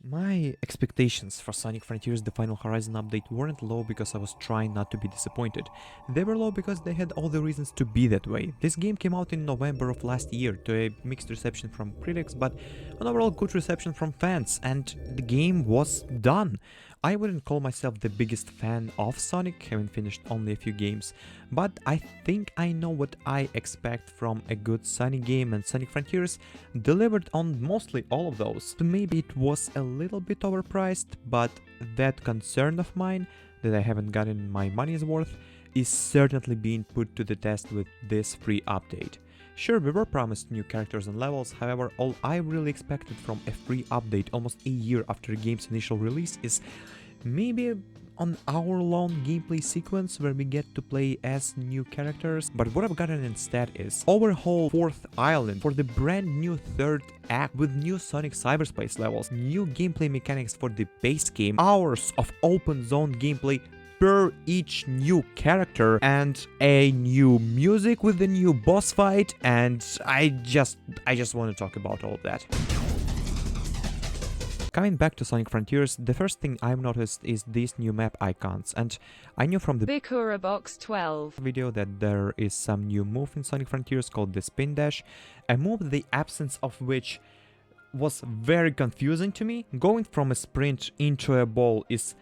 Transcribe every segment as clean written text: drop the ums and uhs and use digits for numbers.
My expectations for Sonic Frontiers The Final Horizon update weren't low because I was trying not to be disappointed. They were low because they had all the reasons to be that way. This game came out in November of last year to a mixed reception from critics, but an overall good reception from fans, and the game was done. I wouldn't call myself the biggest fan of Sonic, having finished only a few games, but I think I know what I expect from a good Sonic game, and Sonic Frontiers delivered on mostly all of those. Maybe it was a little bit overpriced, but that concern of mine that I haven't gotten my money's worth is certainly being put to the test with this free update. Sure, we were promised new characters and levels, however, all I really expected from a free update almost a year after the game's initial release is maybe an hour-long gameplay sequence where we get to play as new characters, but what I've gotten instead is overhaul 4th island for the brand new 3rd act with new Sonic Cyberspace levels, new gameplay mechanics for the base game, hours of open zone gameplay per each new character, and a new music with the new boss fight, and I just want to talk about all of that. Coming back to Sonic Frontiers, the first thing I've noticed is these new map icons, and I knew from the Bikura Box 12 video that there is some new move in Sonic Frontiers called the Spin Dash, a move the absence of which was very confusing to me. Going from a sprint into a ball is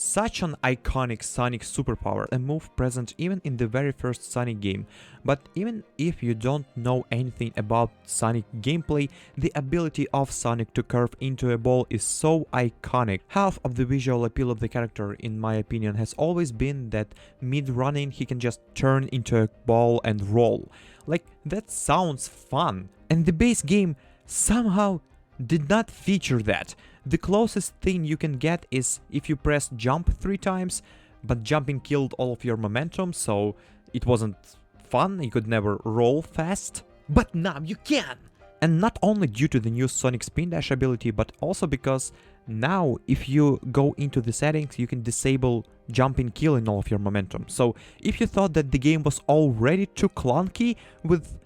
such an iconic Sonic superpower, a move present even in the very first Sonic game, but even if you don't know anything about Sonic gameplay, the ability of Sonic to curve into a ball is so iconic. Half of the visual appeal of the character, in my opinion, has always been that mid-running he can just turn into a ball and roll. Like, that sounds fun, and the base game somehow did not feature that. The closest thing you can get is if you press jump 3 times, but jumping killed all of your momentum, so it wasn't fun, you could never roll fast. But now you can! And not only due to the new Sonic Spin Dash ability, but also because now if you go into the settings, you can disable jumping kill in all of your momentum. So if you thought that the game was already too clunky with,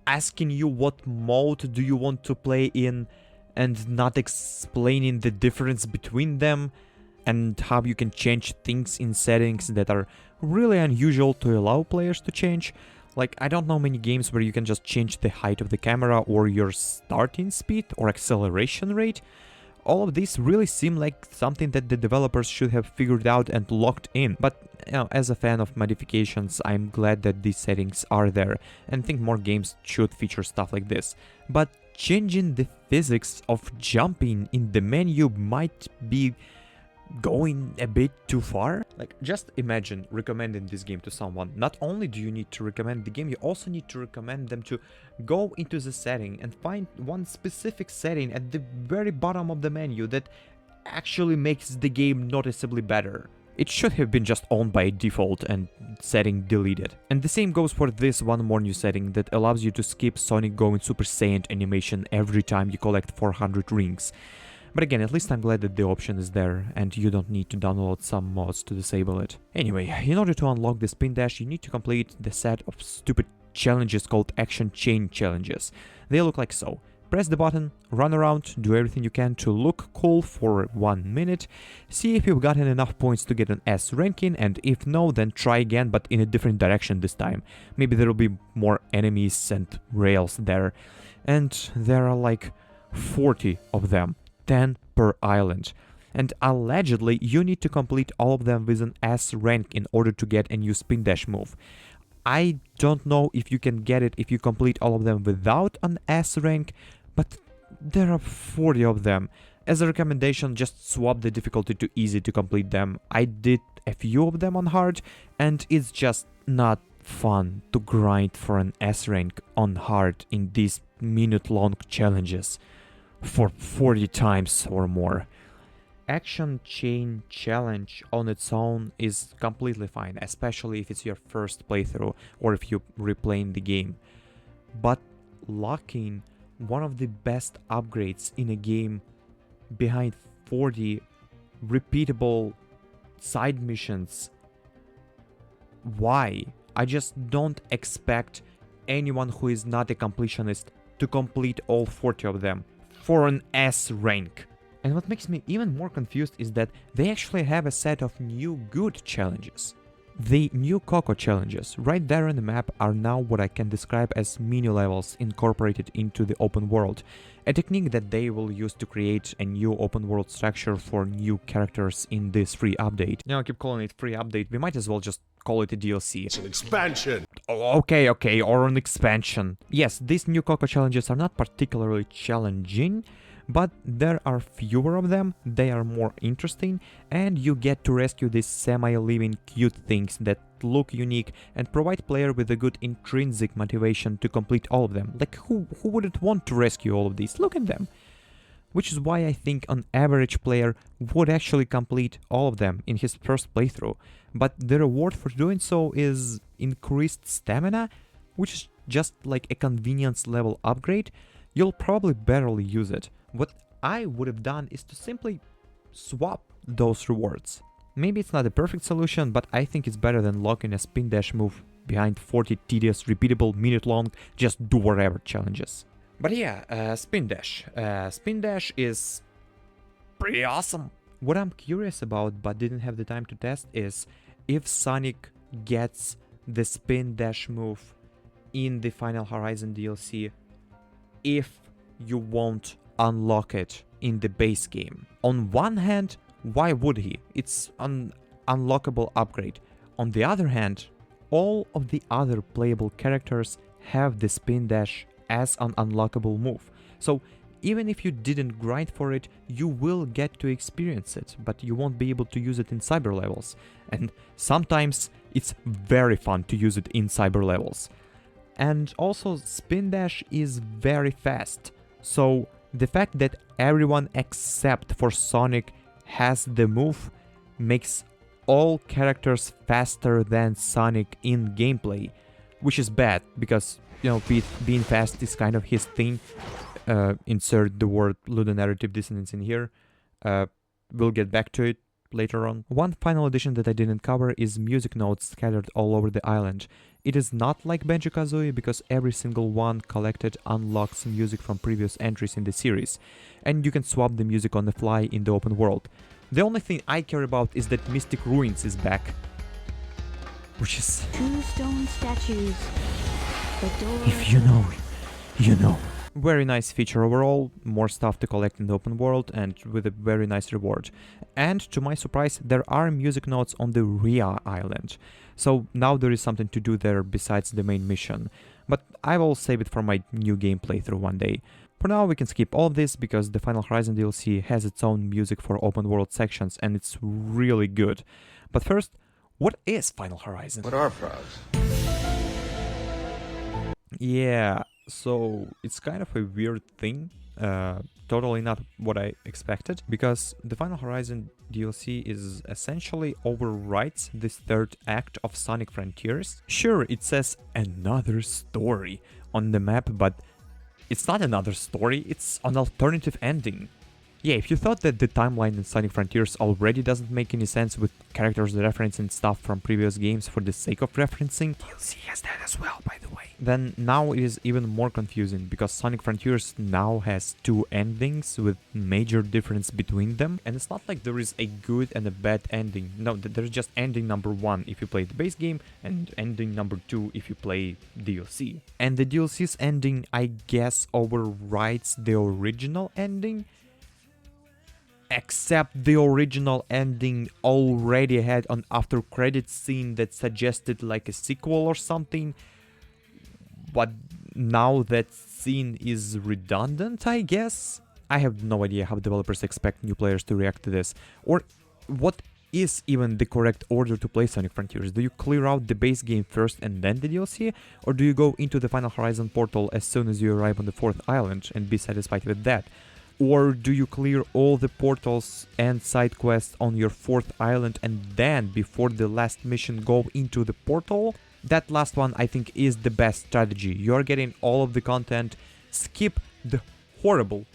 asking you what mode do you want to play in, and not explaining the difference between them, and how you can change things in settings that are really unusual to allow players to change. Like, I don't know many games where you can just change the height of the camera or your starting speed or acceleration rate. All of these really seem like something that the developers should have figured out and locked in. But, as a fan of modifications, I'm glad that these settings are there, and think more games should feature stuff like this. But changing the physics of jumping in the menu might be going a bit too far. Like, just imagine recommending this game to someone. Not only do you need to recommend the game, you also need to recommend them to go into the setting and find one specific setting at the very bottom of the menu that actually makes the game noticeably better. It should have been just owned by default and setting deleted. And the same goes for this one more new setting that allows you to skip Sonic going Super Saiyan animation every time you collect 400 rings. But again, at least I'm glad that the option is there, and you don't need to download some mods to disable it. Anyway, in order to unlock the Spin Dash, you need to complete the set of stupid challenges called Action Chain Challenges. They look like so. Press the button, run around, do everything you can to look cool for 1 minute, see if you've gotten enough points to get an S ranking, and if no, then try again, but in a different direction this time. Maybe there will be more enemies and rails there. And there are like 40 of them. 10 per island, and allegedly you need to complete all of them with an S rank in order to get a new Spin Dash move. I don't know if you can get it if you complete all of them without an S rank, but there are 40 of them. As a recommendation, just swap the difficulty to easy to complete them. I did a few of them on hard, and it's just not fun to grind for an S rank on hard in these minute-long challenges for 40 times or more. Action Chain Challenge on its own is completely fine, especially if it's your first playthrough or if you're replaying the game. But locking one of the best upgrades in a game behind 40 repeatable side missions, why? I just don't expect anyone who is not a completionist to complete all 40 of them. for an S rank. And what makes me even more confused is that they actually have a set of new good challenges. The new Coco challenges right there on the map are now what I can describe as mini levels incorporated into the open world, a technique that they will use to create a new open world structure for new characters in this free update. Now I keep calling it free update, we might as well just call it a DLC. It's an expansion! Oh, okay, or an expansion. Yes, these new Coco challenges are not particularly challenging, but there are fewer of them, they are more interesting, and you get to rescue these semi-living cute things that look unique and provide player with a good intrinsic motivation to complete all of them. Like, who wouldn't want to rescue all of these? Look at them! Which is why I think an average player would actually complete all of them in his first playthrough, but the reward for doing so is increased stamina, which is just like a convenience level upgrade. You'll probably barely use it. What I would have done is to simply swap those rewards. Maybe it's not a perfect solution, but I think it's better than locking a spin dash move behind 40 tedious, repeatable, minute-long, just do whatever challenges. But yeah, spin dash. Spin dash is pretty awesome. What I'm curious about, but didn't have the time to test, is if Sonic gets the spin dash move in the Final Horizon DLC, if you won't unlock it in the base game. On one hand, why would he? It's an unlockable upgrade. On the other hand, all of the other playable characters have the spin dash as an unlockable move. So even if you didn't grind for it, you will get to experience it, but you won't be able to use it in Cyberlevels. And sometimes it's very fun to use it in Cyberlevels. And also, spin dash is very fast. So the fact that everyone except for Sonic has the move makes all characters faster than Sonic in gameplay, which is bad because, you know, being fast is kind of his thing. Insert the word ludonarrative dissonance in here. We'll get back to it later on. One final addition that I didn't cover is music notes scattered all over the island. It is not like Banjo-Kazooie because every single one collected unlocks music from previous entries in the series, and you can swap the music on the fly in the open world. The only thing I care about is that Mystic Ruins is back, which is... 2 stone statues. The door... If you know, you know. Very nice feature overall, more stuff to collect in the open world and with a very nice reward. And to my surprise, there are music notes on the Rhea Island. So now there is something to do there besides the main mission. But I will save it for my new game playthrough one day. For now we can skip all of this because the Final Horizon DLC has its own music for open world sections and it's really good. But first, what is Final Horizon? What are frogs? Yeah, so it's kind of a weird thing, totally not what I expected, because the Final Horizon DLC is essentially overwrites this third act of Sonic Frontiers. Sure, it says another story on the map, but it's not another story, it's an alternative ending. Yeah, if you thought that the timeline in Sonic Frontiers already doesn't make any sense with characters referencing stuff from previous games for the sake of referencing, DLC has that as well, by the way, then now it is even more confusing, because Sonic Frontiers now has 2 endings with major difference between them, and it's not like there is a good and a bad ending. No, there's just ending number 1 if you play the base game, and ending number 2 if you play DLC. And the DLC's ending, I guess, overrides the original ending, except the original ending already had an after credits scene that suggested like a sequel or something, but now that scene is redundant, I guess? I have no idea how developers expect new players to react to this, or what is even the correct order to play Sonic Frontiers. Do you clear out the base game first and then the DLC, or do you go into the Final Horizon portal as soon as you arrive on the 4th island and be satisfied with that? Or do you clear all the portals and side quests on your 4th island and then, before the last mission, go into the portal? That last one, I think, is the best strategy. You're getting all of the content, skip the horrible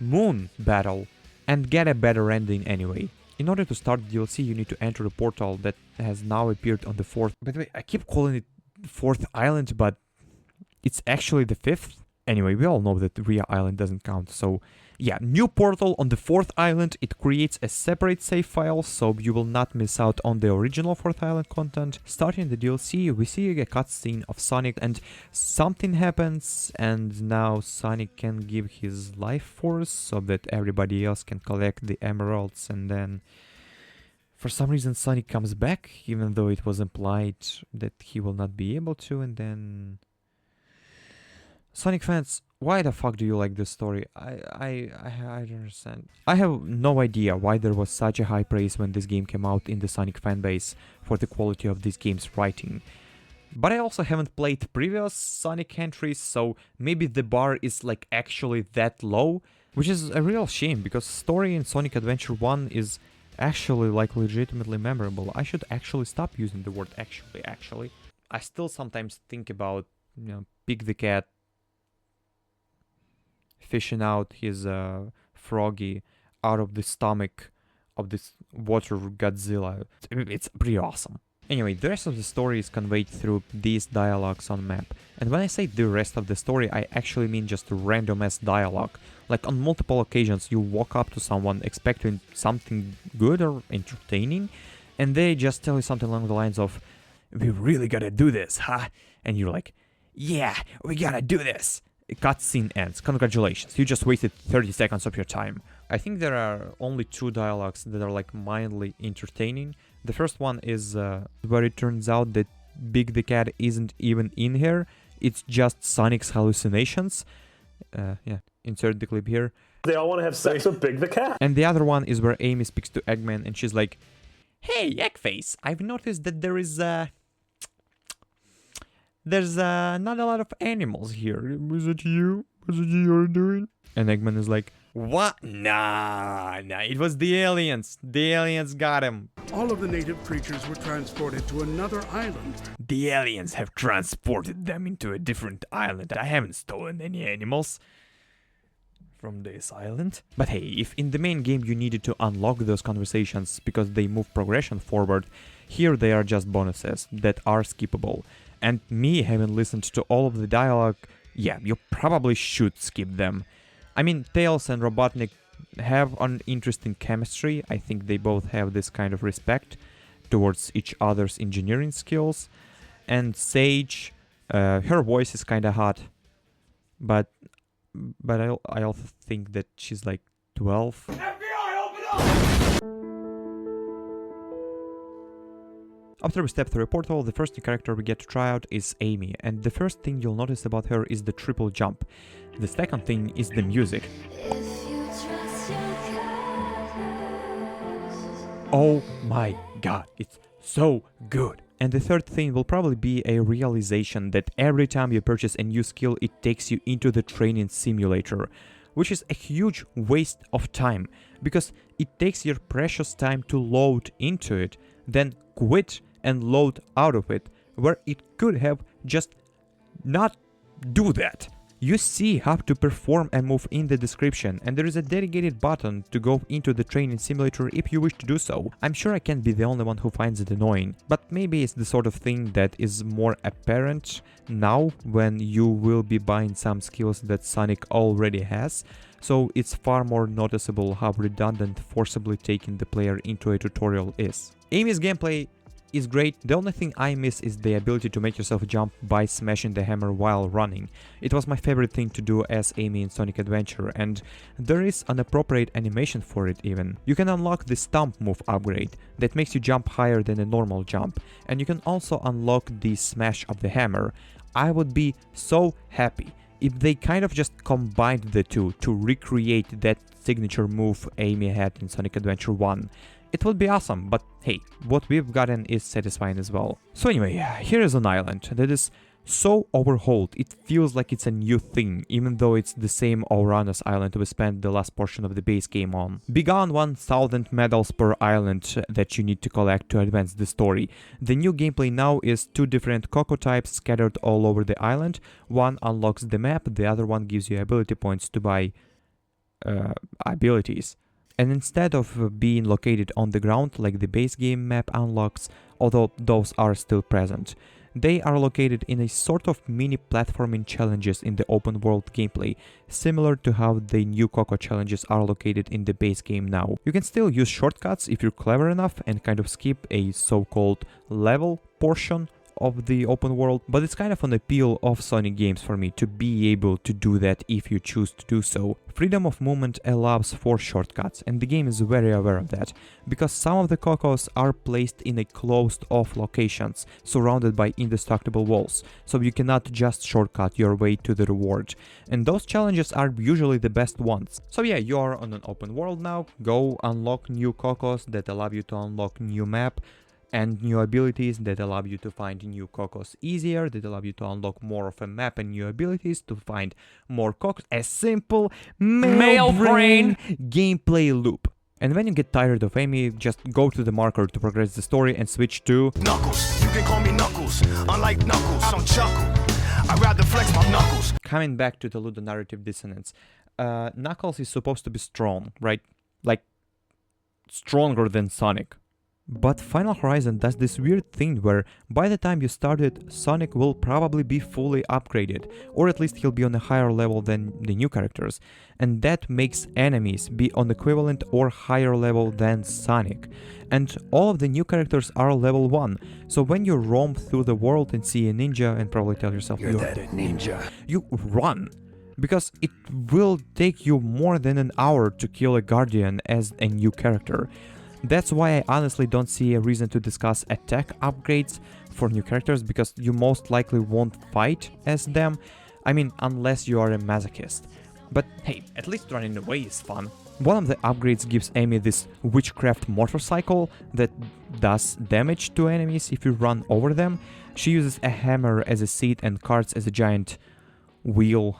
moon battle, and get a better ending anyway. In order to start the DLC, you need to enter a portal that has now appeared on the 4th. By the way, I keep calling it 4th island, but it's actually the 5th. Anyway, we all know that Ria Island doesn't count, so yeah, new portal on the 4th island. It creates a separate save file, so you will not miss out on the original 4th island content. Starting the DLC, we see a cutscene of Sonic, and something happens, and now Sonic can give his life force so that everybody else can collect the emeralds, and then for some reason Sonic comes back, even though it was implied that he will not be able to, and then... Sonic fans, why the fuck do you like this story? I don't understand. I have no idea why there was such a high praise when this game came out in the Sonic fanbase for the quality of this game's writing. But I also haven't played previous Sonic entries, so maybe the bar is like actually that low, which is a real shame because story in Sonic Adventure 1 is actually like legitimately memorable. I should actually stop using the word actually. I still sometimes think about, you know, Pig the Cat fishing out his froggy out of the stomach of this water Godzilla. It's pretty awesome. Anyway, the rest of the story is conveyed through these dialogues on map. And when I say the rest of the story, I actually mean just random ass dialogue. Like on multiple occasions you walk up to someone expecting something good or entertaining, and they just tell you something along the lines of, "We really gotta do this, huh?" And you're like, "Yeah, we gotta do this." Cutscene ends. Congratulations, you just wasted 30 seconds of your time. I think there are only 2 dialogues that are like mildly entertaining. The first one is where it turns out that Big the Cat isn't even in here. It's just Sonic's hallucinations. Yeah, insert the clip here. They all want to have sex with Big the Cat. And the other one is where Amy speaks to Eggman and she's like, "Hey, Eggface, I've noticed that there's not a lot of animals here. Was it you? Was it you're doing?" And Eggman is like, "What? Nah, it was the aliens. The aliens got him. All of the native creatures were transported to another island. The aliens have transported them into a different island. I haven't stolen any animals from this island." But hey, if in the main game you needed to unlock those conversations because they move progression forward, here they are just bonuses that are skippable. And me having listened to all of the dialogue, yeah, you probably should skip them. I mean, Tails and Robotnik have an interesting chemistry. I think they both have this kind of respect towards each other's engineering skills. And Sage, her voice is kind of hot, but I also think that she's like 12. FBI, open up! After we step through a portal, the first new character we get to try out is Amy, and the first thing you'll notice about her is the triple jump. The second thing is the music. Oh my god, it's so good! And the third thing will probably be a realization that every time you purchase a new skill, it takes you into the training simulator, which is a huge waste of time, because it takes your precious time to load into it, then quit and load out of it, where it could have just not do that. You see how to perform and move in the description, and there is a dedicated button to go into the training simulator if you wish to do so. I'm sure I can't be the only one who finds it annoying, but maybe it's the sort of thing that is more apparent now when you will be buying some skills that Sonic already has, so it's far more noticeable how redundant forcibly taking the player into a tutorial is. Amy's gameplay is great. The only thing I miss is the ability to make yourself jump by smashing the hammer while running. It was my favorite thing to do as Amy in Sonic Adventure, and there is an appropriate animation for it even. You can unlock the stomp move upgrade that makes you jump higher than a normal jump, and you can also unlock the smash of the hammer. I would be so happy if they kind of just combined the two to recreate that signature move Amy had in Sonic Adventure 1. It would be awesome, but hey, what we've gotten is satisfying as well. So anyway, here is an island that is so overhauled, it feels like it's a new thing, even though it's the same Ouranos island we spent the last portion of the base game on. Beyond 1000 medals per island that you need to collect to advance the story. The new gameplay now is 2 different Coco types scattered all over the island. One unlocks the map, the other one gives you ability points to buy abilities. And instead of being located on the ground like the base game map unlocks, although those are still present, They are located in a sort of mini platforming challenges in the open world gameplay, similar to how the new Coco challenges are located in the base game now. You can still use shortcuts if you're clever enough and kind of skip a so-called level portion of the open world, but it's kind of an appeal of Sonic games for me to be able to do that if you choose to do so. Freedom of movement allows for shortcuts, and the game is very aware of that, because some of the Cocos are placed in a closed-off locations, surrounded by indestructible walls, so you cannot just shortcut your way to the reward, and those challenges are usually the best ones. So yeah, you are on an open world now, go unlock new Cocos that allow you to unlock new map, and new abilities that allow you to find new Cocos easier, that allow you to unlock more of a map and new abilities to find more Cocos. A simple male brain gameplay loop. And when you get tired of Amy, just go to the marker to progress the story and switch to Knuckles. You can call me Knuckles. Unlike Knuckles, I don't chuckle. I'd rather flex my knuckles. Coming back to the ludonarrative dissonance. Knuckles is supposed to be strong, right? Like, stronger than Sonic. But Final Horizon does this weird thing where by the time you start it, Sonic will probably be fully upgraded, or at least he'll be on a higher level than the new characters, and that makes enemies be on equivalent or higher level than Sonic. And all of the new characters are level 1, so when you roam through the world and see a ninja and probably tell yourself you're that ninja, you run. Because it will take you more than an hour to kill a Guardian as a new character. That's why I honestly don't see a reason to discuss attack upgrades for new characters, because you most likely won't fight as them. I mean, unless you are a masochist. But hey, at least running away is fun. One of the upgrades gives Amy this witchcraft motorcycle that does damage to enemies if you run over them. She uses a hammer as a seat and cards as a giant wheel.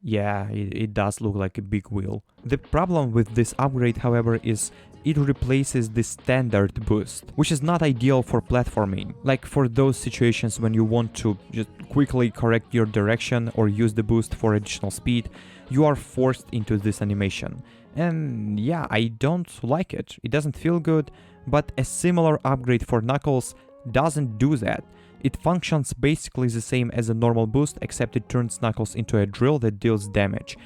Yeah, it does look like a big wheel. The problem with this upgrade, however, is it replaces the standard boost, which is not ideal for platforming. Like for those situations when you want to just quickly correct your direction or use the boost for additional speed, you are forced into this animation. And yeah, I don't like it. It doesn't feel good, but a similar upgrade for Knuckles doesn't do that. It functions basically the same as a normal boost, except it turns Knuckles into a drill that deals damage,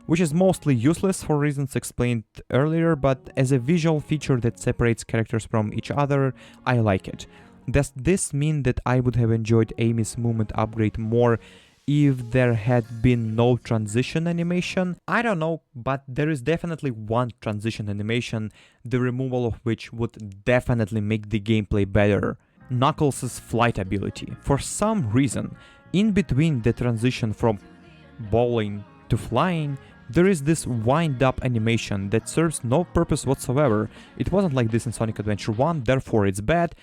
which is mostly useless for reasons explained earlier, but as a visual feature that separates characters from each other, I like it. Does this mean that I would have enjoyed Amy's movement upgrade more if there had been no transition animation? I don't know, but there is definitely one transition animation, the removal of which would definitely make the gameplay better. Knuckles' flight ability. For some reason, in between the transition from bowling to flying, there is this wind-up animation that serves no purpose whatsoever. It wasn't like this in Sonic Adventure 1, therefore it's bad.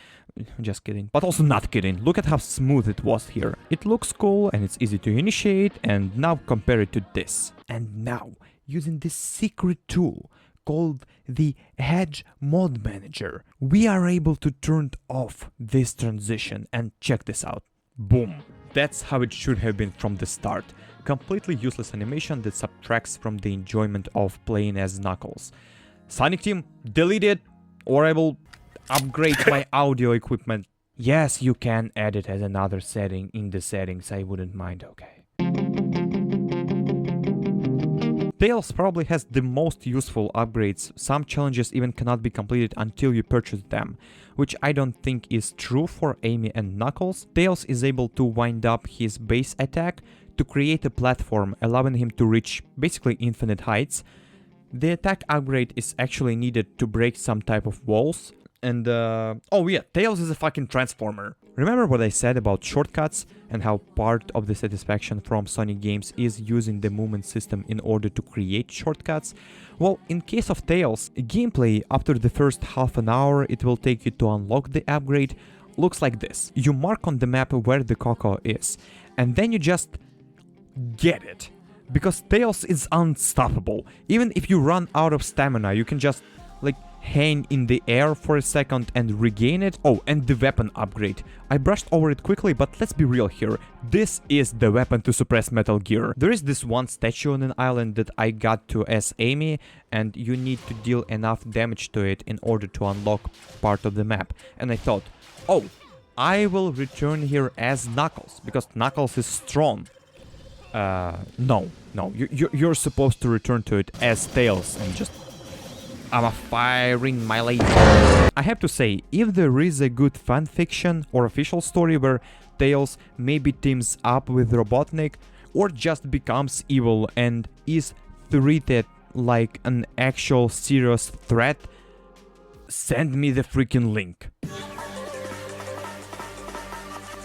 Just kidding. But also not kidding. Look at how smooth it was here. It looks cool and it's easy to initiate, and now compare it to this. And now, using this secret tool called the HedgeModManager, we are able to turn off this transition, and check this out. Boom. That's how it should have been from the start. Completely useless animation that subtracts from the enjoyment of playing as Knuckles. Sonic Team, delete it, or I will upgrade my audio equipment. Yes, you can add it as another setting in the settings, I wouldn't mind, okay. Tails probably has the most useful upgrades. Some challenges even cannot be completed until you purchase them, which I don't think is true for Amy and Knuckles. Tails is able to wind up his base attack to create a platform, allowing him to reach basically infinite heights. The attack upgrade is actually needed to break some type of walls. And oh yeah, Tails is a fucking transformer. Remember what I said about shortcuts and how part of the satisfaction from Sonic games is using the movement system in order to create shortcuts? Well, in case of Tails, gameplay after the first half an hour it will take you to unlock the upgrade looks like this. You mark on the map where the Coco is, and then you just get it. Because Tails is unstoppable. Even if you run out of stamina, you can just like hang in the air for a second and regain it. Oh, and the weapon upgrade. I brushed over it quickly, but let's be real here. This is the weapon to suppress Metal Gear. There is this one statue on an island that I got to as Amy, and you need to deal enough damage to it in order to unlock part of the map. And I thought, oh, I will return here as Knuckles, because Knuckles is strong. No, you're supposed to return to it as Tails and just... I'm a firing my laser. I have to say, if there is a good fanfiction or official story where Tails maybe teams up with Robotnik or just becomes evil and is treated like an actual serious threat, send me the freaking link.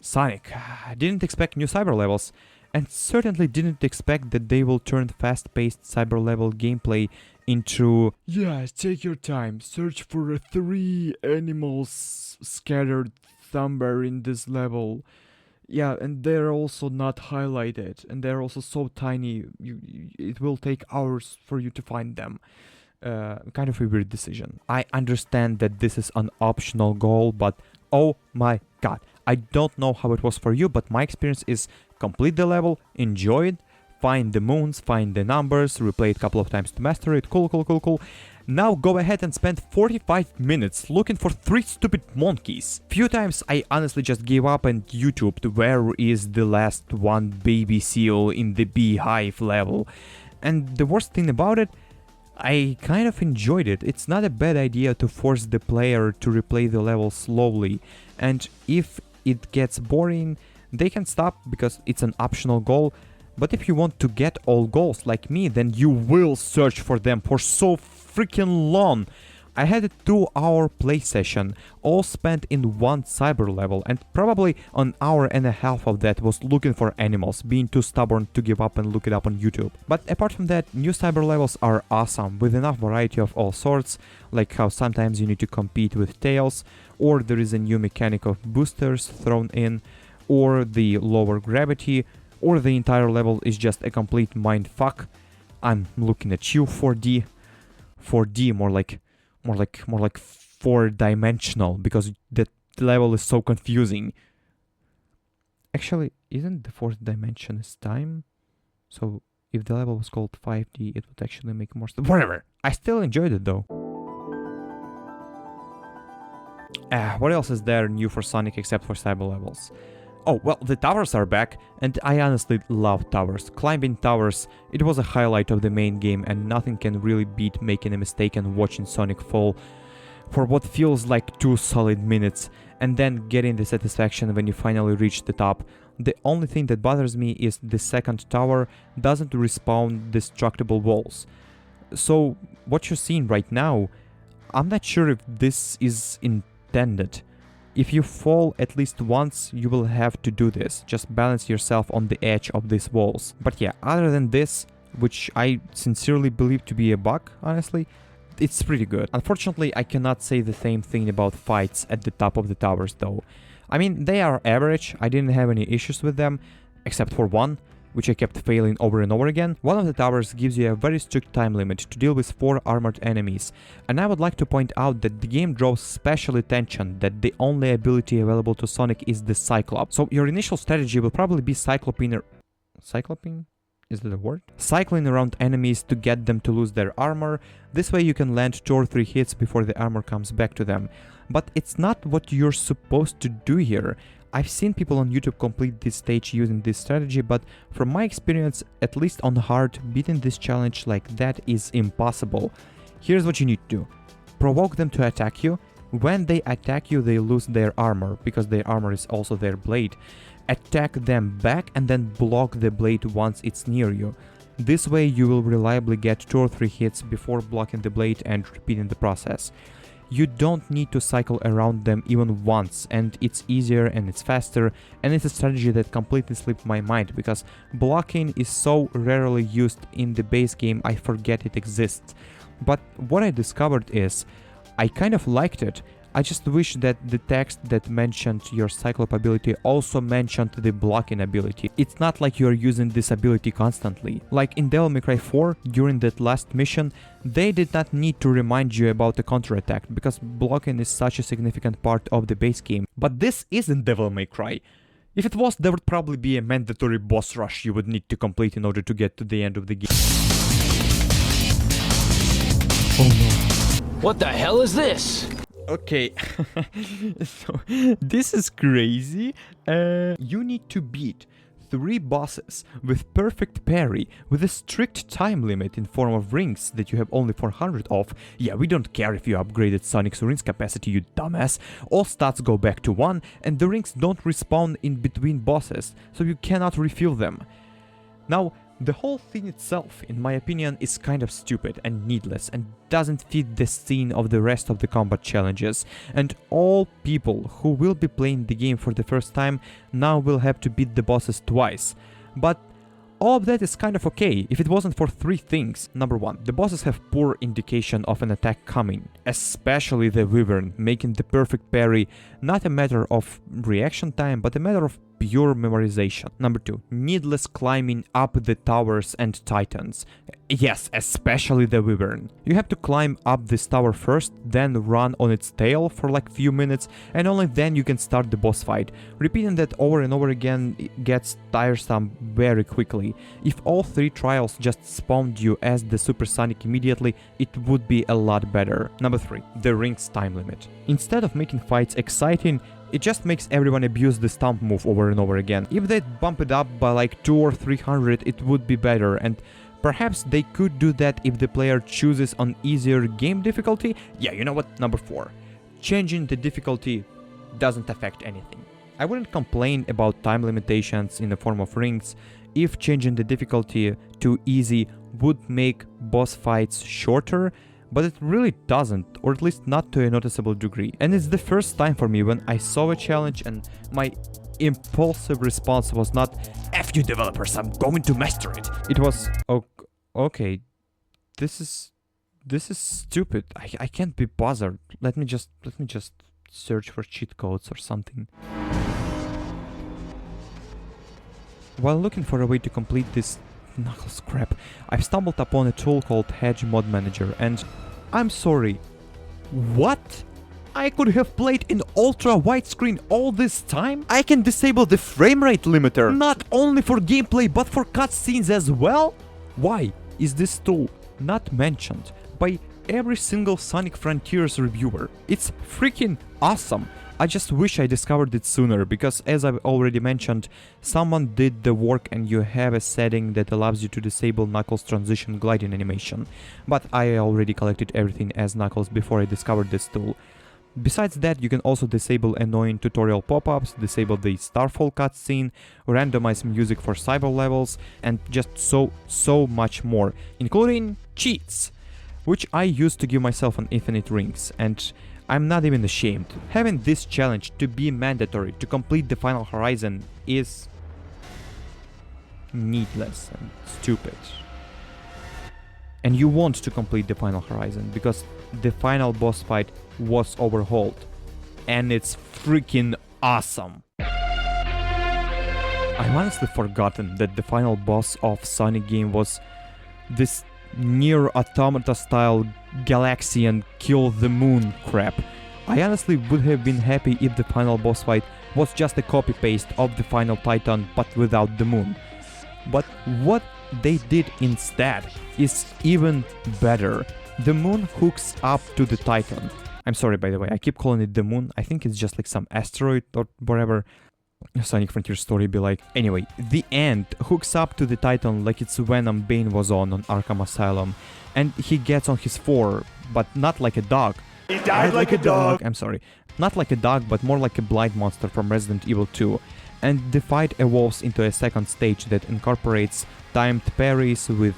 Sonic. I didn't expect new Cyberlevels, and certainly didn't expect that they will turn fast-paced Cyberlevel gameplay into... Yeah, take your time, search for 3 animals scattered somewhere in this level. Yeah, and they're also not highlighted, and they're also so tiny, it will take hours for you to find them. Kind of a weird decision. I understand that this is an optional goal, but oh my god. I don't know how it was for you, but my experience is complete the level, enjoy it, find the moons, find the numbers, replay it a couple of times to master it, cool. Now go ahead and spend 45 minutes looking for 3 stupid monkeys. Few times I honestly just gave up and YouTubed where is the last one baby seal in the beehive level. And the worst thing about it, I kind of enjoyed it. It's not a bad idea to force the player to replay the level slowly, and if it gets boring, they can stop because it's an optional goal. But if you want to get all goals like me, then you will search for them for so freaking long. I had a 2-hour play session, all spent in one cyber level, and probably an hour and a half of that was looking for animals, being too stubborn to give up and look it up on YouTube. But apart from that, new cyber levels are awesome, with enough variety of all sorts, like how sometimes you need to compete with Tails, or there is a new mechanic of boosters thrown in, or the lower gravity, or the entire level is just a complete mindfuck. I'm looking at you, 4D. 4D, more like 4-dimensional, because that level is so confusing. Actually, isn't the 4th dimension is time? So if the level was called 5D, it would actually make more sense. Whatever. I still enjoyed it though. What else is there new for Sonic except for Cyberlevels? Oh, well, the towers are back, and I honestly love towers. Climbing towers, it was a highlight of the main game, and nothing can really beat making a mistake and watching Sonic fall for what feels like 2 solid minutes, and then getting the satisfaction when you finally reach the top. The only thing that bothers me is the second tower doesn't respawn destructible walls. So, what you're seeing right now, I'm not sure if this is intended. If you fall at least once, you will have to do this. Just balance yourself on the edge of these walls. But yeah, other than this, which I sincerely believe to be a bug, honestly, it's pretty good. Unfortunately, I cannot say the same thing about fights at the top of the towers though. I mean, they are average, I didn't have any issues with them, except for one, which I kept failing over and over again. One of the towers gives you a very strict time limit to deal with 4 armored enemies, and I would like to point out that the game draws special attention that the only ability available to Sonic is the Cyclops. So your initial strategy will probably be Cycloping? Is that a word? Cycling around enemies to get them to lose their armor. This way you can land 2 or 3 hits before the armor comes back to them. But it's not what you're supposed to do here. I've seen people on YouTube complete this stage using this strategy, but from my experience, at least on hard, beating this challenge like that is impossible. Here's what you need to do. Provoke them to attack you. When they attack you, they lose their armor, because their armor is also their blade. Attack them back and then block the blade once it's near you. This way you will reliably get 2 or 3 hits before blocking the blade and repeating the process. You don't need to cycle around them even once, and it's easier and it's faster, and it's a strategy that completely slipped my mind, because blocking is so rarely used in the base game I forget it exists. But what I discovered is, I kind of liked it. I just wish that the text that mentioned your Cyclop ability also mentioned the blocking ability. It's not like you're using this ability constantly. Like in Devil May Cry 4, during that last mission, they did not need to remind you about the counterattack, because blocking is such a significant part of the base game. But this isn't Devil May Cry. If it was, there would probably be a mandatory boss rush you would need to complete in order to get to the end of the game. Oh no. What the hell is this? Okay, so this is crazy. You need to beat 3 bosses with perfect parry, with a strict time limit in form of rings that you have only 400 of. Yeah, we don't care if you upgraded Sonic's rings capacity, you dumbass. All stats go back to 1, and the rings don't respawn in between bosses, so you cannot refill them. Now, the whole thing itself, in my opinion, is kind of stupid and needless and doesn't fit the scene of the rest of the combat challenges, and all people who will be playing the game for the first time now will have to beat the bosses twice. But all of that is kind of okay if it wasn't for 3 things. Number 1, the bosses have poor indication of an attack coming, especially the Wyvern, making the perfect parry not a matter of reaction time but a matter of pure memorization. Number 2, needless climbing up the towers and titans. Yes, especially the Wyvern. You have to climb up this tower first, then run on its tail for like few minutes, and only then you can start the boss fight. Repeating that over and over again gets tiresome very quickly. If all 3 trials just spawned you as the supersonic immediately, it would be a lot better. Number 3, the rings time limit. Instead of making fights exciting, it just makes everyone abuse the stomp move over and over again. If they'd bump it up by like 200 or 300, it would be better, and perhaps they could do that if the player chooses an easier game difficulty. Yeah, you know what? Number 4. Changing the difficulty doesn't affect anything. I wouldn't complain about time limitations in the form of rings if changing the difficulty to easy would make boss fights shorter, but it really doesn't, or at least not to a noticeable degree. And it's the first time for me when I saw a challenge and my impulsive response was not "F you developers, I'm going to master it." It was okay, this is stupid. I can't be bothered. Let me just search for cheat codes or something. While looking for a way to complete this Knuckles crap, I've stumbled upon a tool called HedgeModManager, and I'm sorry, what? I could have played in ultra widescreen all this time? I can disable the framerate limiter, not only for gameplay but for cutscenes as well? Why is this tool not mentioned by every single Sonic Frontiers reviewer? It's freaking awesome. I just wish I discovered it sooner, because as I've already mentioned, someone did the work and you have a setting that allows you to disable Knuckles' transition gliding animation, but I already collected everything as Knuckles before I discovered this tool. Besides that, you can also disable annoying tutorial pop-ups, disable the Starfall cutscene, randomize music for Cyberlevels, and just so much more, including cheats, which I use to give myself an infinite rings, and I'm not even ashamed. Having this challenge to be mandatory to complete the final horizon is needless and stupid. And you want to complete the final horizon because the final boss fight was overhauled, and it's freaking awesome. I've honestly forgotten that the final boss of Sonic game was this Nier Automata style Galaxian kill the moon crap. I honestly would have been happy if the final boss fight was just a copy-paste of the final Titan but without the moon. But what they did instead is even better. The moon hooks up to the Titan. I'm sorry, by the way, I keep calling it the moon. I think it's just like some asteroid or whatever. Sonic Frontier story be like. Anyway, the end hooks up to the Titan like it's Venom Bane was on Arkham Asylum, and he gets on his 4, but not like a dog. He died like a dog. I'm sorry, not like a dog, but more like a blind monster from Resident Evil 2. And the fight evolves into a second stage that incorporates timed parries with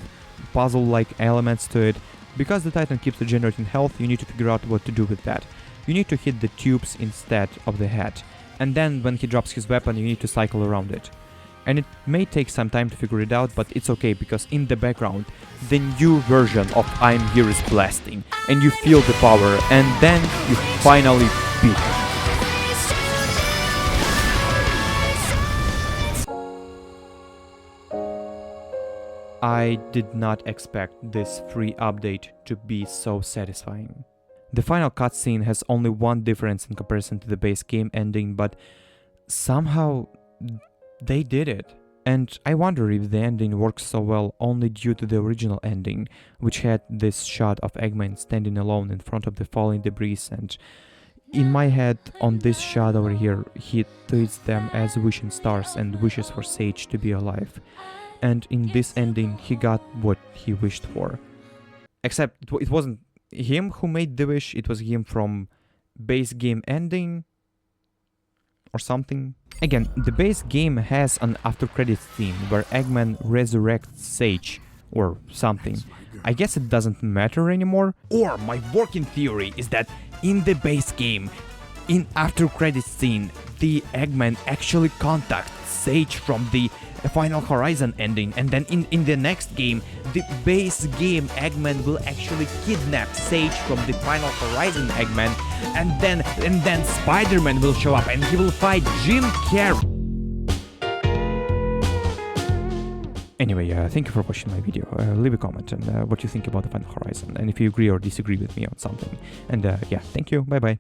puzzle-like elements to it. Because the Titan keeps regenerating health, you need to figure out what to do with that. You need to hit the tubes instead of the head. And then when he drops his weapon, you need to cycle around it. And it may take some time to figure it out, but it's okay, because in the background, the new version of I'm Here is blasting, and you feel the power, and then you finally beat him. I did not expect this free update to be so satisfying. The final cutscene has only one difference in comparison to the base game ending, but somehow they did it. And I wonder if the ending works so well only due to the original ending, which had this shot of Eggman standing alone in front of the falling debris, and In my head, on this shot over here, he treats them as wishing stars and wishes for Sage to be alive. And in this ending, he got what he wished for. Except it wasn't him who made the wish, it was him from base game ending or something. Again, the base game has an after credits scene where Eggman resurrects Sage or something. I guess it doesn't matter anymore. Or my working theory is that in the base game, in after credits scene, the Eggman actually contacts Sage from the Final Horizon ending, and then in the next game, the base game Eggman will actually kidnap Sage from the Final Horizon Eggman, and then Spider-Man will show up and he will fight Jim Carrey. Anyway, thank you for watching my video. Leave a comment on what you think about the Final Horizon, and if you agree or disagree with me on something. And yeah, thank you. Bye bye.